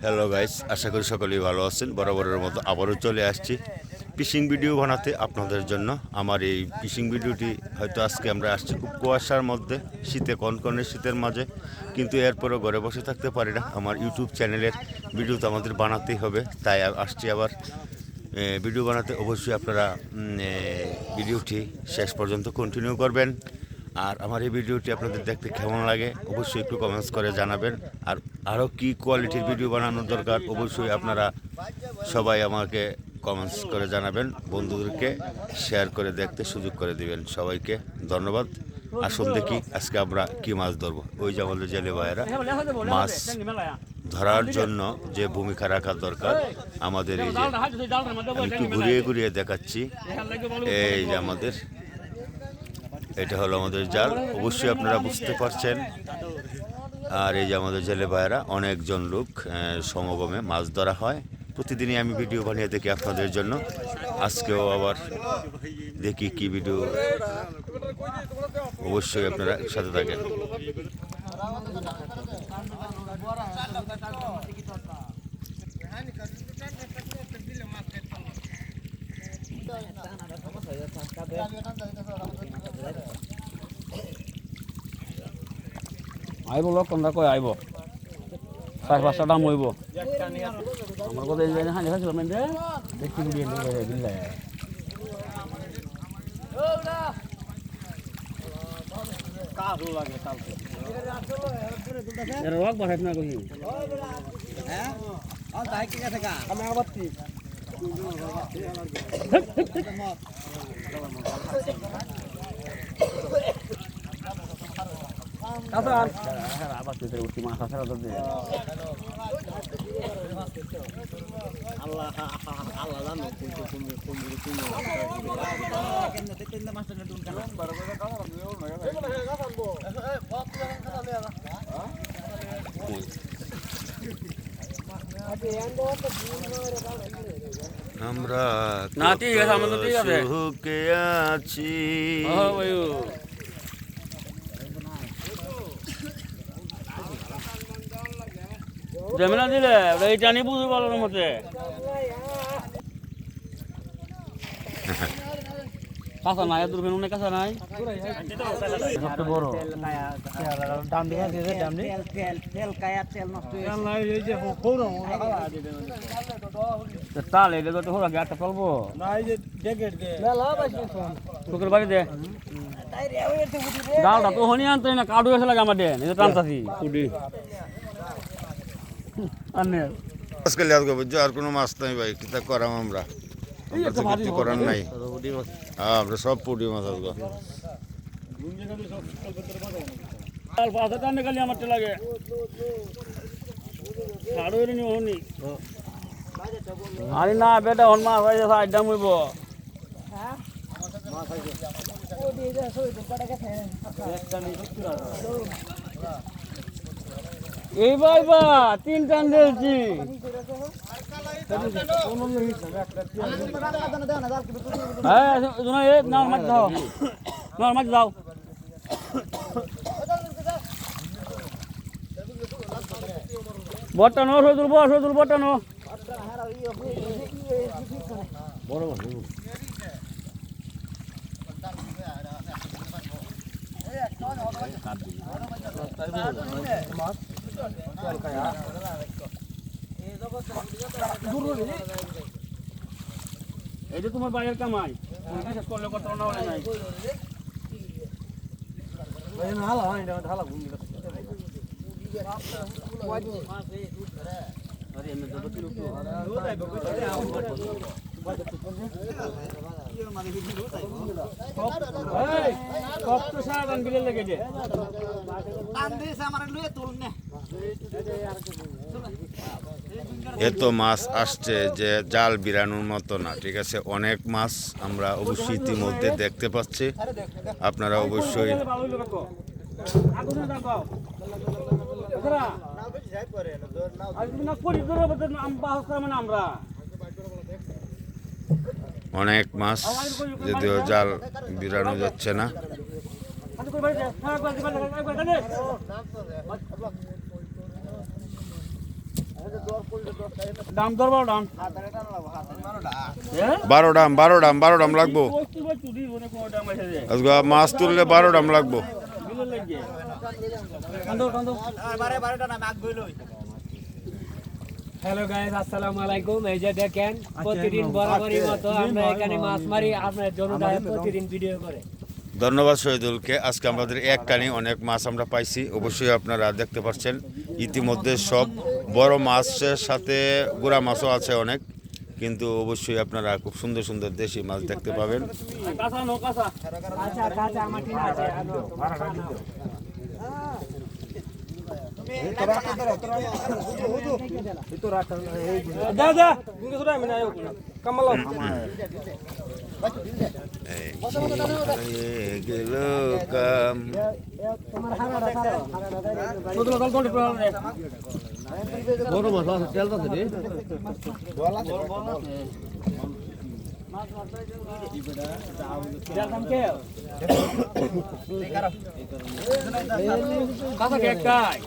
Hello guys, আশা করি সকলেই ভালো আছেন। বরাবরের মতো আবারও চলে আসছি ফিশিং ভিডিও বানাতে আপনাদের জন্য। আমার এই ফিশিং ভিডিওটি হয়তো আজকে আমরা আসছি খুব কুয়াশার মধ্যে, শীতে কনকনে শীতের মাঝে, কিন্তু এরপরও ঘরে বসে থাকতে পারি না। আমার ইউটিউব চ্যানেলের ভিডিও তো আমাদের বানাতেই হবে, তাই আসছি আবার ভিডিও বানাতে। অবশ্যই আপনারা ভিডিওটি শেষ পর্যন্ত কন্টিনিউ করবেন। আর আমার এই ভিডিওটি আপনাদের দেখতে কেমন লাগে অবশ্যই একটু কমেন্টস করে জানাবেন। আর আরও কী কোয়ালিটির ভিডিও বানানোর দরকার অবশ্যই আপনারা সবাই আমাকে কমেন্টস করে জানাবেন। বন্ধুদেরকে শেয়ার করে দেখতে সুযোগ করে দিবেন। সবাইকে ধন্যবাদ। আসুন দেখি আজকে আমরা কী মাছ ধরবো। ওই যে আমাদের জেলে ভাইয়েরা মাছ ধরার জন্য যে ভূমিকা রাখা দরকার আমাদের, এই যে আমি একটু ঘুরিয়ে ঘুরিয়ে দেখাচ্ছি, এই যে আমাদের এটা হলো আমাদের জাল, অবশ্যই আপনারা বুঝতে পারছেন। আর এই যে আমাদের জেলে ভাইয়েরা অনেকজন লোক সমাগমে মাছ ধরা হয়। প্রতিদিনই আমি ভিডিও বানিয়ে দেখি আপনাদের জন্য। আজকেও আবার দেখি কি ভিডিও, অবশ্যই আপনারা সাথে থাকেন। আইব লগ কোনটা কই আইব 4-5টা দাম হইব আমার কথা এই জায়গা হানি খাইছিল মেন দে দেখি গুড়ি এনে বিল্লা কাজু লাগে কালকে এর রক বাহাত না কই হ্যাঁ আর তাই কি কথা কা আমি আবাতি কাসার আবার তুই উঠি মাছ আছে তো দে আল্লাহ আল্লাহ জানো তুমি কেন দেখতে না মাছটা ডুন কালা বড় বড় কালা নিও না বাপ জান কালা লে আমরা না ঠিক আছে আমাদের ঠিক আছে সুখে আছি। ও ভাই জমিনা দিলে এইটা নিয়ে বুঝতে পারলো না মতে কাঁচা নাই দূরবীন অনেক কাঁচা নাই সবচেয়ে বড় দাম দিয়ে দিয়েছে দাম দিয়ে তেল কায়া তেল নষ্ট এই যে তাল এটা তো হলো গ্যাসটা চলবো না এই যে জ্যাকেট দে মেলা বাইছে তোকের বাড়ি দে ডালটা তো হনি আনতে না কাটু এসে লাগে আমার দেন এই টানতাছি কুডি আনে আজকে লিয়াদ গো বুঝছো, আর কোনো মাছ নাই ভাই, কিতা করাম আমরা, আমরা তো কিছু করার নাই। হ্যাঁ আমরা সব পুডি মাছ আসবো কাল পাঁচটা টানে খালি আমার লাগে সাড়ে নি হনি আরে না বেটা হন মাছ হয়ে যাচ্ছে আড্ডা মুইব এইবার বা 3 টান দিয়েছি হ্যাঁ মাছ দাও মাছ দাও বটানো সজুল বটানো বড় এই যে তোমার বাইরের কামাই করলে কত না নাই এত মাছ আসছে যে জাল বিরানোর মতো না, ঠিক আছে। অনেক মাছ আমরা অবশ্যই ইতিমধ্যে দেখতে পাচ্ছি, আপনারা অবশ্যই অনেক মাছ, যদিও জাল বিরানো যাচ্ছে না। দাম ধরবো দাম 12 ডাম লাগবো আজকে মাছ তুললে 12 ডাম লাগবো হ্যালো গাইস, আসসালামু আলাইকুম। এই যে দেখেন, প্রতিদিন বরাবরই মতো আমরা এখানে মাছ মারি, আপনার জন্য প্রতিদিন ভিডিও করে। ধন্যবাদ শহীদুলকে। আজকে আমাদের এক টানে অনেক মাছ আমরা পাইছি, অবশ্যই আপনারা দেখতে পাচ্ছেন। ইতিমধ্যে সব বড় মাছের সাথে গুড়া মাছও আছে অনেক, কিন্তু অবশ্যই আপনারা খুব সুন্দর সুন্দর দেশি মাছ দেখতে পাবেন। আচ্ছা কাঁচা আমার ঠিক আছে। দাদা কামাল গেল কাম বড় মাছ আছে, তেল আছে রে। কাঁচা কেক খাই